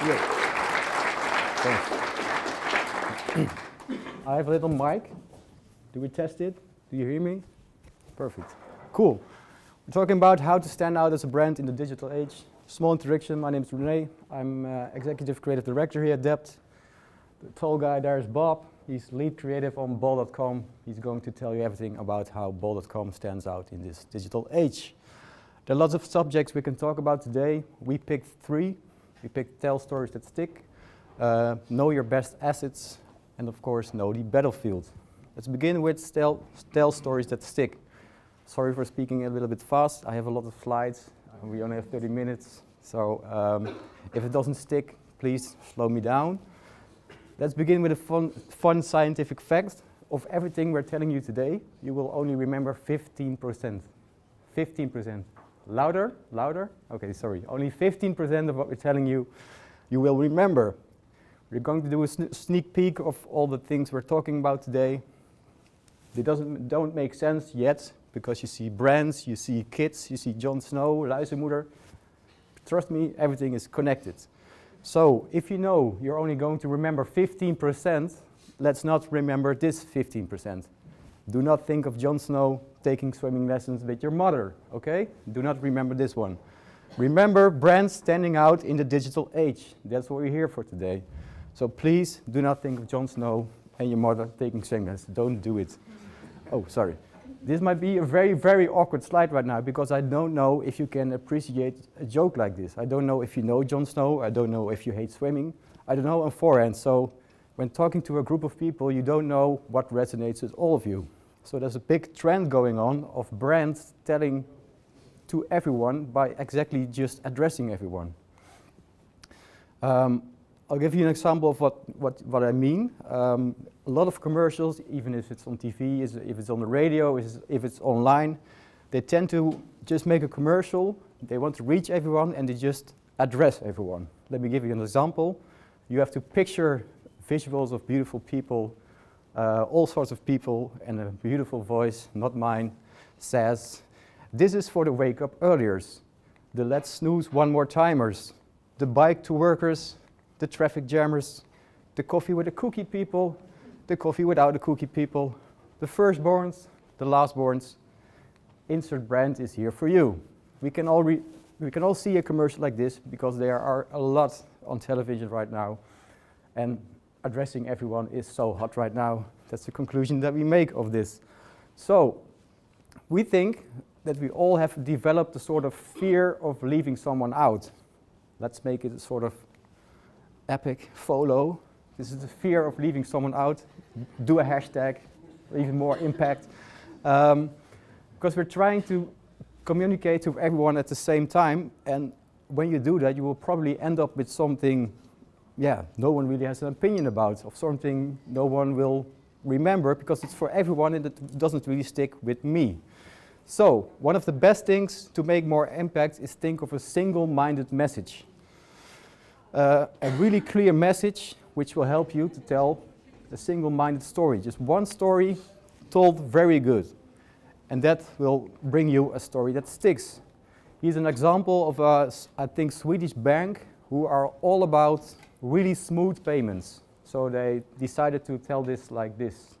Yeah. Thanks. I have a little mic. Do we test it? Do you hear me? Perfect. Cool. We're talking about how to stand out as a brand in the digital age. Small introduction, my name is René. I'm Executive Creative Director here at DEPT. The tall guy there is Bob. He's lead creative on bol.com. He's going to tell you everything about how bol.com stands out in this digital age. There are lots of subjects we can talk about today. We picked 3. We picked tell stories that stick, know your best assets, and of course know the battlefield. Let's begin with tell stories that stick. Sorry for speaking a little bit fast. I have a lot of slides. We only have 30 minutes. So if it doesn't stick, please slow me down. Let's begin with a fun scientific fact. Of everything we're telling you today, you will only remember 15%. 15%. Louder? Louder? Okay, sorry. Only 15% of what we're telling you, you will remember. We're going to do a sneak peek of all the things we're talking about today. They don't make sense yet, because you see brands, you see kids, you see Jon Snow, Luizenmoeder. Trust me, everything is connected. So if you know you're only going to remember 15%, let's not remember this 15%. Do not think of Jon Snow taking swimming lessons with your mother, okay? Do not remember this one. Remember brands standing out in the digital age. That's what we're here for today. So please do not think of Jon Snow and your mother taking swimming lessons. Don't do it. Oh, sorry. This might be a very, very awkward slide right now because I don't know if you can appreciate a joke like this. I don't know if you know Jon Snow. I don't know if you hate swimming. I don't know on forehand. So when talking to a group of people, you don't know what resonates with all of you. So there's a big trend going on of brands telling to everyone by exactly just addressing everyone. I'll give you an example of what I mean. A lot of commercials, even if it's on TV, if it's on the radio, if it's online, they tend to just make a commercial. They want to reach everyone and they just address everyone. Let me give you an example. You have to picture visuals of beautiful people, all sorts of people, and a beautiful voice, not mine, says, "This is for the wake up earliers, the let's snooze one more timers, the bike to workers, the traffic jammers, the coffee with the cookie people, the coffee without the cookie people, the firstborns, the lastborns. Insert brand is here for you." We can all see a commercial like this because there are a lot on television right now, and addressing everyone is so hot right now. That's the conclusion that we make of this. So we think that we all have developed a sort of fear of leaving someone out. Let's make it a sort of epic follow. This is the fear of leaving someone out. Do a hashtag, even more impact. Because we're trying to communicate to everyone at the same time, and when you do that, you will probably end up with something, no one really has an opinion about, of something no one will remember because it's for everyone and it doesn't really stick with me. So, one of the best things to make more impact is think of a single-minded message. A really clear message which will help you to tell a single-minded story. Just one story told very good. And that will bring you a story that sticks. Here's an example of a, I think, Swedish bank who are all about really smooth payments. So they decided to tell this like this.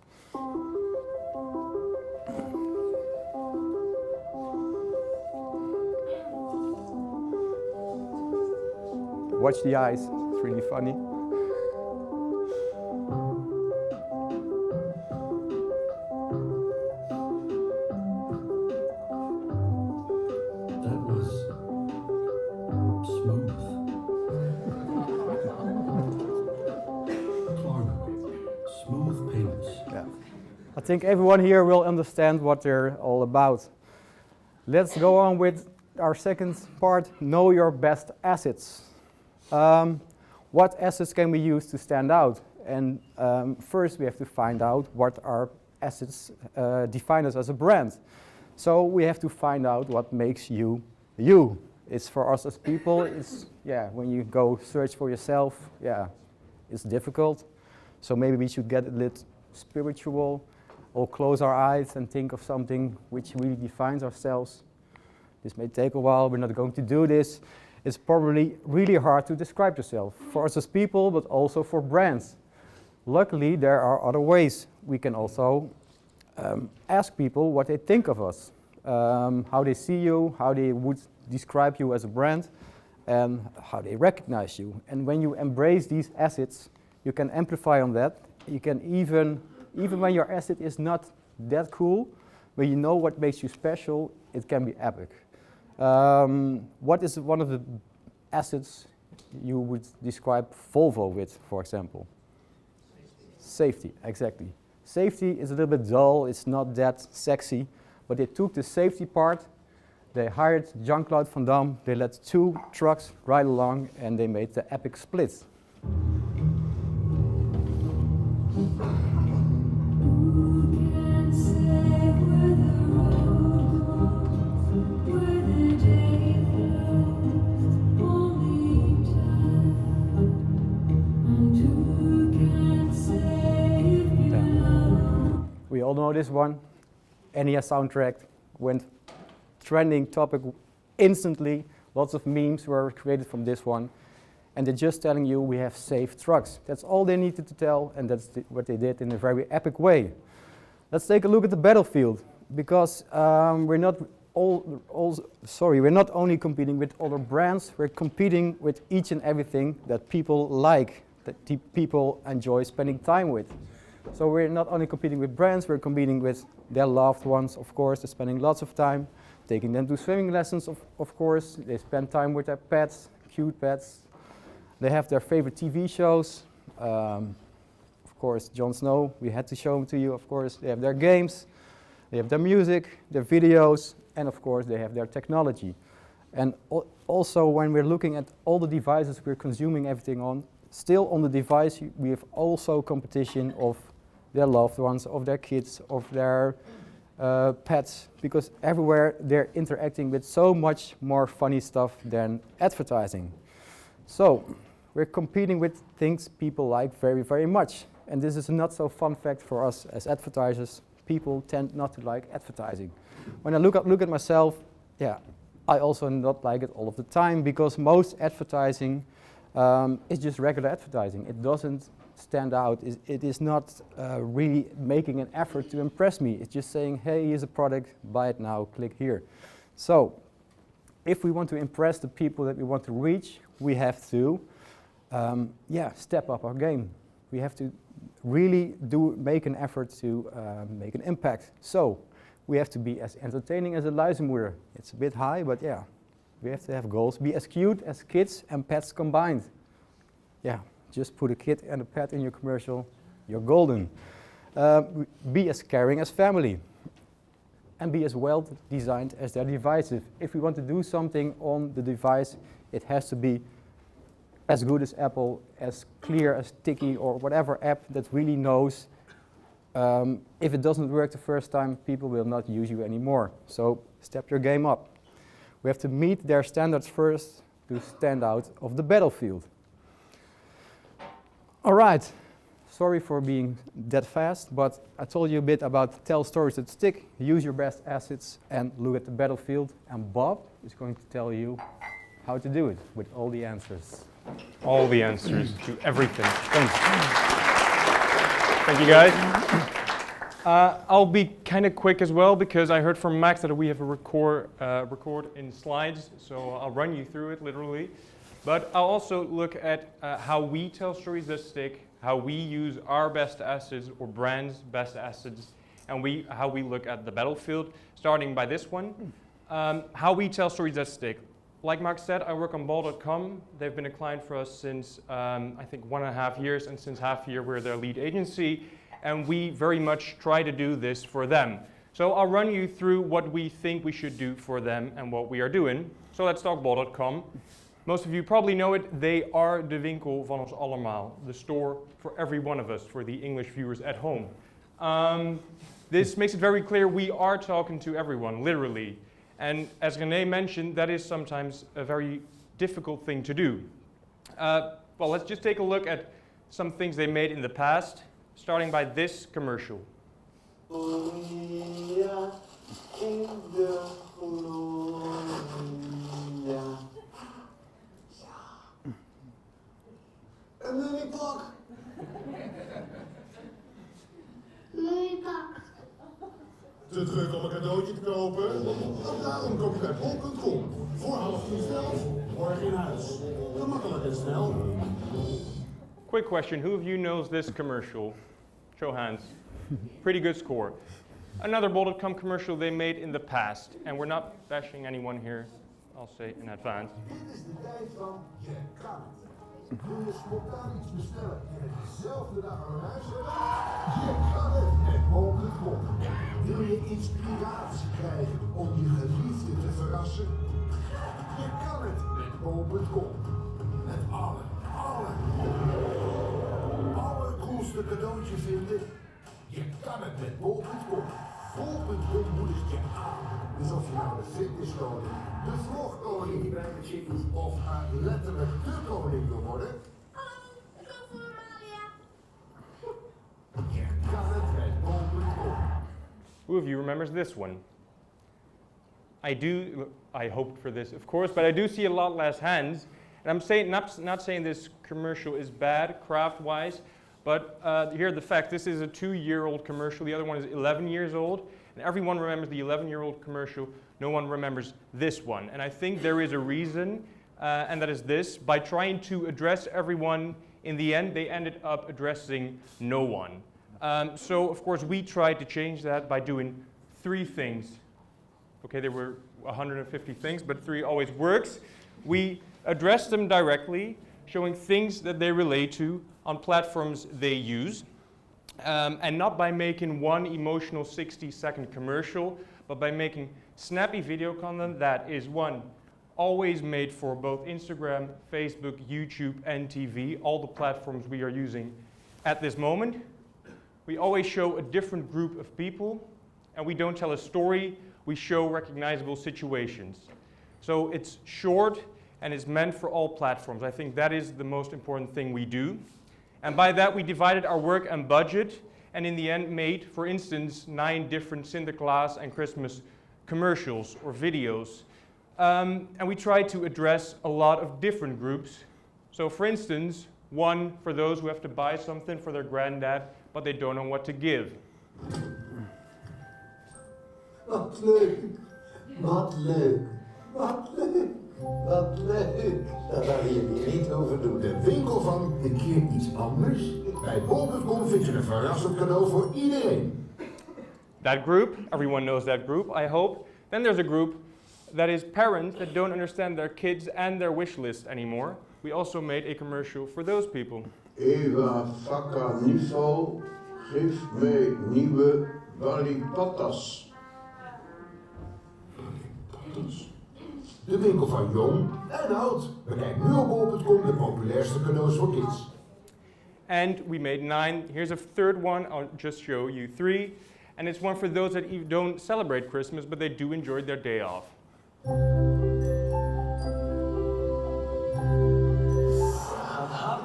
Watch the eyes, it's really funny. That was smooth. Klarna, smooth payments. Yeah. I think everyone here will understand what they're all about. Let's go on with our second part, know your best assets. What assets can we use to stand out? And first we have to find out what our assets define us as a brand. So we have to find out what makes you, you. It's for us as people, it's, when you go search for yourself, it's difficult. So maybe we should get a little spiritual or close our eyes and think of something which really defines ourselves. This may take a while, we're not going to do this. it's probably really hard to describe yourself for us as people, but also for brands. Luckily, there are other ways. We can also ask people what they think of us, how they see you, how they would describe you as a brand, and how they recognize you. And when you embrace these assets, you can amplify on that. You can even when your asset is not that cool, when you know what makes you special, it can be epic. What is one of the assets you would describe Volvo with, for example? Safety, exactly. Safety is a little bit dull, it's not that sexy, but they took the safety part, they hired Jean-Claude Van Damme, they let 2 trucks ride along, and they made the epic split. We all know this one. NES soundtrack went trending topic instantly. Lots of memes were created from this one. And they're just telling you we have safe trucks. That's all they needed to tell, and that's what they did in a very epic way. Let's take a look at the battlefield, because we're not only competing with other brands, we're competing with each and everything that people like, that people enjoy spending time with. So we're not only competing with brands, we're competing with their loved ones, of course. They're spending lots of time, taking them to swimming lessons, of course. They spend time with their pets, cute pets. They have their favorite TV shows. Of course, Jon Snow, we had to show them to you, of course. They have their games, they have their music, their videos, and of course they have their technology. And also when we're looking at all the devices we're consuming everything on, still on the device we have also competition of their loved ones, of their kids, of their pets, because everywhere they're interacting with so much more funny stuff than advertising. So we're competing with things people like very, very much. And this is a not so fun fact for us as advertisers. People tend not to like advertising. When I look at myself, yeah, I also not like it all of the time, because most advertising is just regular advertising. It doesn't stand out. It is not really making an effort to impress me. It's just saying, hey, here's a product, buy it now, click here. So if we want to impress the people that we want to reach, we have to step up our game. We have to really make an effort to make an impact. So we have to be as entertaining as a Luizenmoeder. It's a bit high, but yeah, we have to have goals. Be as cute as kids and pets combined. Yeah, just put a kid and a pet in your commercial, you're golden. Be as caring as family. And be as well designed as their devices. If we want to do something on the device, it has to be as good as Apple, as clear as Tiki, or whatever app that really knows if it doesn't work the first time, people will not use you anymore. So step your game up. We have to meet their standards first to stand out of the battlefield. All right, sorry for being that fast, but I told you a bit about tell stories that stick, use your best assets, and look at the battlefield. And Bob is going to tell you how to do it with all the answers. All the answers to everything. Thanks. Thank you, guys. I'll be kind of quick as well, because I heard from Max that we have a record in slides, so I'll run you through it literally. But I'll also look at how we tell stories that stick, how we use our best assets or brands' best assets, and how we look at the battlefield, starting by this one. How we tell stories that stick. Like Mark said, I work on Ball.com. They've been a client for us since, I think, 1.5 years, and since half a year we're their lead agency, and we very much try to do this for them. So I'll run you through what we think we should do for them and what we are doing. So let's talk Ball.com. Most of you probably know it. They are de winkel van ons allemaal, the store for every one of us, for the English viewers at home. This makes it very clear we are talking to everyone, literally. And as René mentioned, that is sometimes a very difficult thing to do. Well, let's just take a look at some things they made in the past, starting by this commercial. Een lullypak. Lullypak. Te druk om een cadeautje te kopen? Daarom koop je bij bol.com. Voor 11:30, morgen in huis. Gemakkelijk en snel. Quick question, who of you knows this commercial? Show hands. Pretty good score. Another bol.com commercial they made in the past. And we're not bashing anyone here, I'll say in advance. Dit is de tijd van je kan het. Wil je spontaan iets bestellen en het dezelfde dag aan huis hebben? Je kan het met bol.com. Wil je inspiratie krijgen om je geliefde te verrassen? Je kan het met bol.com. Het allercoolste cadeautje vinden? Je kan het met bol.com. Bol.com moedigt je aan. Dus of je nou de fitnesskoning, de vlogkoning die bij de chickies of letterlijk de koning wil worden. Ik kom voor Amalia. Je kan het met bol.com. Who of you remembers this one? I hoped for this, of course, but I do see a lot less hands. And I'm saying, not saying this commercial is bad craft-wise, but here the fact, this is a 2-year-old commercial, the other one is 11 years old, and everyone remembers the 11-year-old commercial, no one remembers this one. And I think there is a reason, and that is this: by trying to address everyone, in the end they ended up addressing no one. So of course we tried to change that by doing 3 things. Okay, there were 150 things, but 3 always works. We address them directly, showing things that they relate to on platforms they use, and not by making one emotional 60-second commercial, but by making snappy video content that is, one, always made for both Instagram, Facebook, YouTube, and TV, all the platforms we are using at this moment. We always show a different group of people, and we don't tell a story, we show recognizable situations. So it's short, and it's meant for all platforms. I think that is the most important thing we do. And by that we divided our work and budget, and in the end made, for instance, 9 different Sinterklaas and Christmas commercials or videos. And we tried to address a lot of different groups. So for instance, one for those who have to buy something for their granddad, but they don't know what to give. Wat leuk, wat leuk, wat leuk. Wat leuk. Daar waren jullie niet over doen. De winkel van een keer iets anders. Bij bol.com vind je een verrassend cadeau voor iedereen. That group, everyone knows that group, I hope. Then there's a group that is parents that don't understand their kids and their wish list anymore. We also made a commercial for those people. Eva Fakanifo geeft mij nieuwe balipatas. De winkel van jong en oud. Bekijk nu op bol.com de populairste cadeaus voor kids. And we made 9. Here's a third one. I'll just show you 3. And it's one for those that don't celebrate Christmas, but they do enjoy their day off.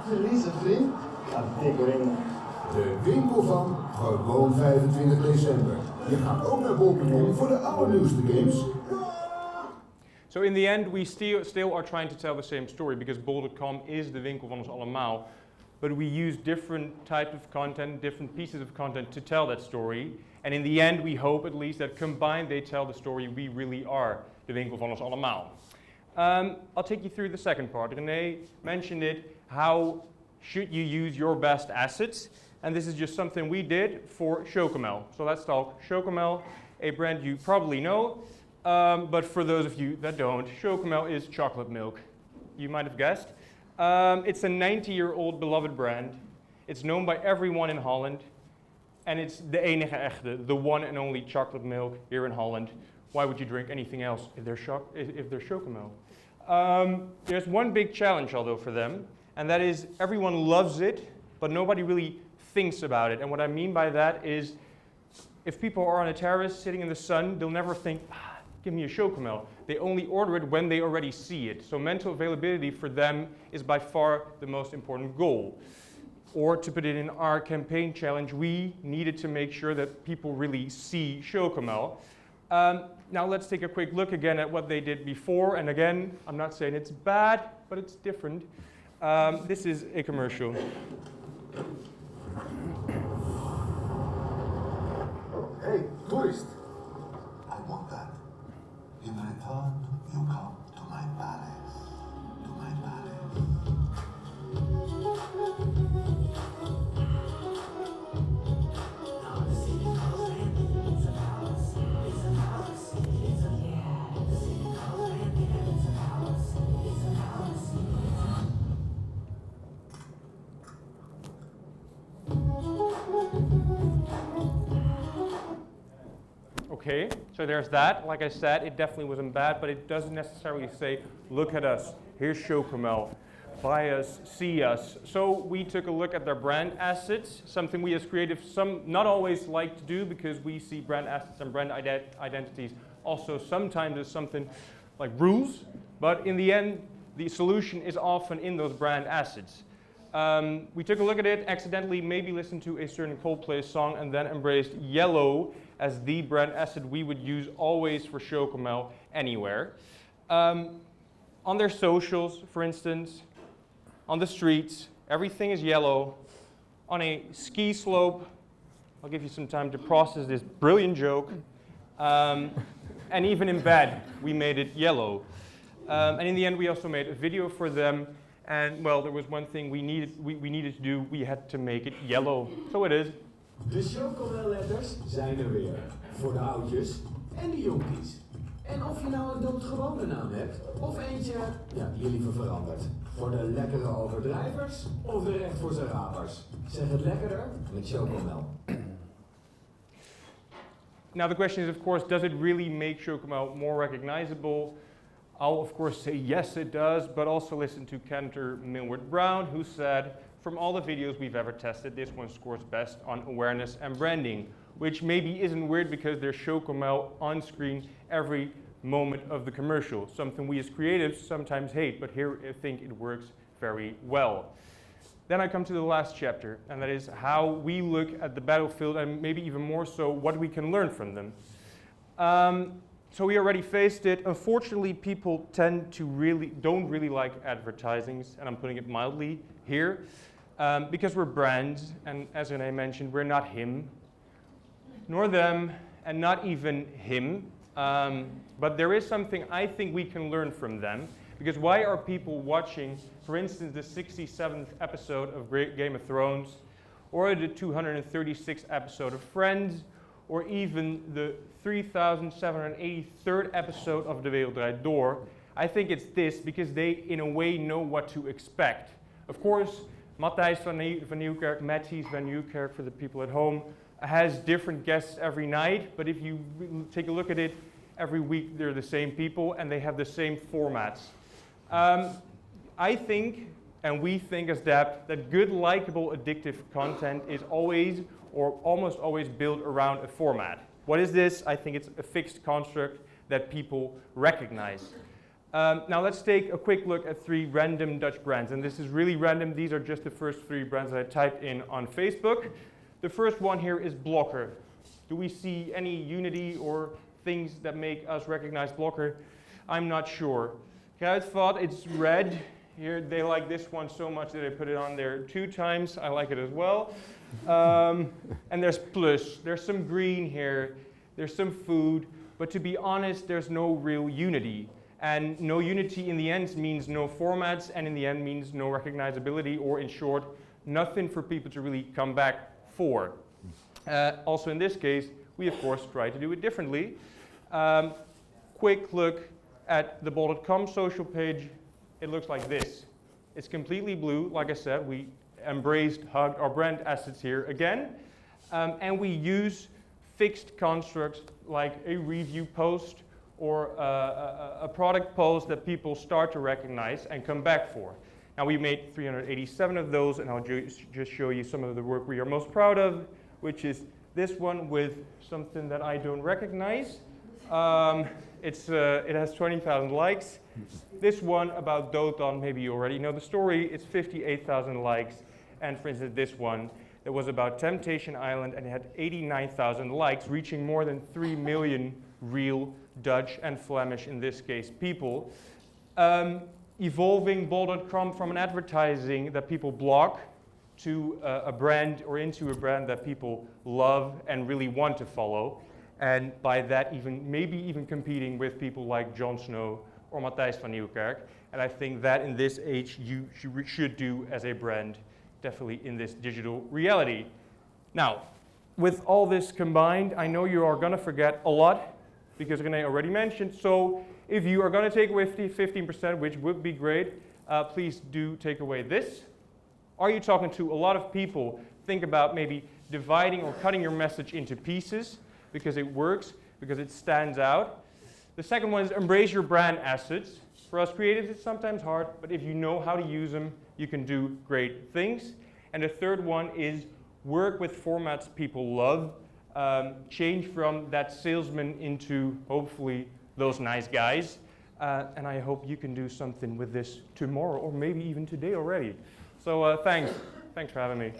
Verliezen, vriend. Gaat dikker in. De winkel van gewoon 25 december. Je gaat ook naar bol.com voor de allernieuwste games. So in the end, we still are trying to tell the same story, because bol.com is the winkel van ons allemaal. But we use different types of content, different pieces of content to tell that story. And in the end, we hope at least that combined they tell the story we really are the winkel van ons allemaal. I'll take you through the second part. René mentioned it, how should you use your best assets? And this is just something we did for Chocomel. So let's talk Chocomel, a brand you probably know. But for those of you that don't, Chocomel is chocolate milk. You might have guessed. It's a 90-year-old beloved brand. It's known by everyone in Holland. And it's de enige echte, the one and only chocolate milk here in Holland. Why would you drink anything else if there's Chocomel? There's one big challenge, although, for them, and that is everyone loves it, but nobody really thinks about it. And what I mean by that is, if people are on a terrace sitting in the sun, they'll never think, give me a Chocomel. They only order it when they already see it. So mental availability for them is by far the most important goal. Or to put it in our campaign challenge, we needed to make sure that people really see Chocomel. Now let's take a quick look again at what they did before. And again, I'm not saying it's bad, but it's different. This is a commercial. Hey, tourist! I want that. In return, you come to my palace. To my palace. Okay, so there's that. Like I said, it definitely wasn't bad, but it doesn't necessarily say, look at us, here's Chocomel, buy us, see us. So we took a look at their brand assets, something we as creatives not always like to do, because we see brand assets and brand identities also sometimes as something like rules, but in the end, the solution is often in those brand assets. We took a look at it, accidentally maybe listened to a certain Coldplay song, and then embraced yellow as the brand asset we would use always for Chocomel anywhere. On their socials, for instance, on the streets, everything is yellow. On a ski slope, I'll give you some time to process this brilliant joke. And even in bed, we made it yellow. And in the end, we also made a video for them. And well, there was one thing we needed to do. We had to make it yellow. So it is. De Chocomel-letters zijn er weer. Voor de oudjes en de jonkies. En of je nou een doodgewone naam hebt, of eentje die je liever verandert. Voor de lekkere overdrijvers, of de recht voor zijn rapers. Zeg het lekkerder met Chocomel. Now the question is, of course, does it really make Chocomel more recognizable? I'll of course say yes it does, but also listen to Cantor Millward Brown, who said, from all the videos we've ever tested, this one scores best on awareness and branding, which maybe isn't weird because there's Chocomel on screen every moment of the commercial, something we as creatives sometimes hate, but here I think it works very well. Then I come to the last chapter, and that is how we look at the battlefield, and maybe even more so, what we can learn from them. So we already faced it. Unfortunately, people don't really like advertisings, and I'm putting it mildly here, because we're brands, and as René mentioned, we're not him, nor them, and not even him. But there is something I think we can learn from them, because why are people watching, for instance, the 67th episode of Game of Thrones, or the 236th episode of Friends, or even the 3783rd episode of De Wereld Draait Door? I think it's this, because they, in a way, know what to expect. Of course, Matthijs van Nieuwkerk, Matthijs van Nieuwkerk for the people at home, has different guests every night, but if you take a look at it, every week they're the same people and they have the same formats. I think, and we think as DEPT, that good, likable, addictive content is always or almost always built around a format. What is this? I think it's a fixed construct that people recognize. Now let's take a quick look at 3 random Dutch brands, and this is really random. These are just the first 3 brands that I typed in on Facebook. The first one here is Blokker. Do we see any unity or things that make us recognize Blokker? I'm not sure. Kruidvat, it's red. Here they like this one so much that I put it on there 2 times. I like it as well. And there's Plus. There's some green here. There's some food. But to be honest, there's no real unity. And no unity in the end means no formats, and in the end means no recognizability, or in short, nothing for people to really come back for. Also in this case, we of course try to do it differently. Quick look at the bol.com social page. It looks like this. It's completely blue. Like I said, we embraced, hugged our brand assets here again. And we use fixed constructs like a review post or a product post that people start to recognize and come back for. Now we made 387 of those, and I'll just show you some of the work we are most proud of, which is this one with something that I don't recognize. It has 20,000 likes. This one about Dotan, maybe you already know the story, it's 58,000 likes. And for instance, this one that was about Temptation Island and it had 89,000 likes, reaching more than 3 million real Dutch and Flemish, in this case, people. evolving bol.com from an advertising that people block to a brand or into a brand that people love and really want to follow. And by that maybe even competing with people like Jon Snow or Matthijs van Nieuwkerk. And I think that in this age you should do as a brand, definitely in this digital reality. Now, with all this combined, I know you are gonna forget a lot because René already mentioned. So if you are gonna take away 15%, which would be great, please do take away this. Are you talking to a lot of people? Think about maybe dividing or cutting your message into pieces because it works, because it stands out. The second one is embrace your brand assets. For us creatives, it's sometimes hard, but if you know how to use them, you can do great things. And the third one is work with formats people love. Change from that salesman into, hopefully, those nice guys. And I hope you can do something with this tomorrow, or maybe even today already. So thanks for having me.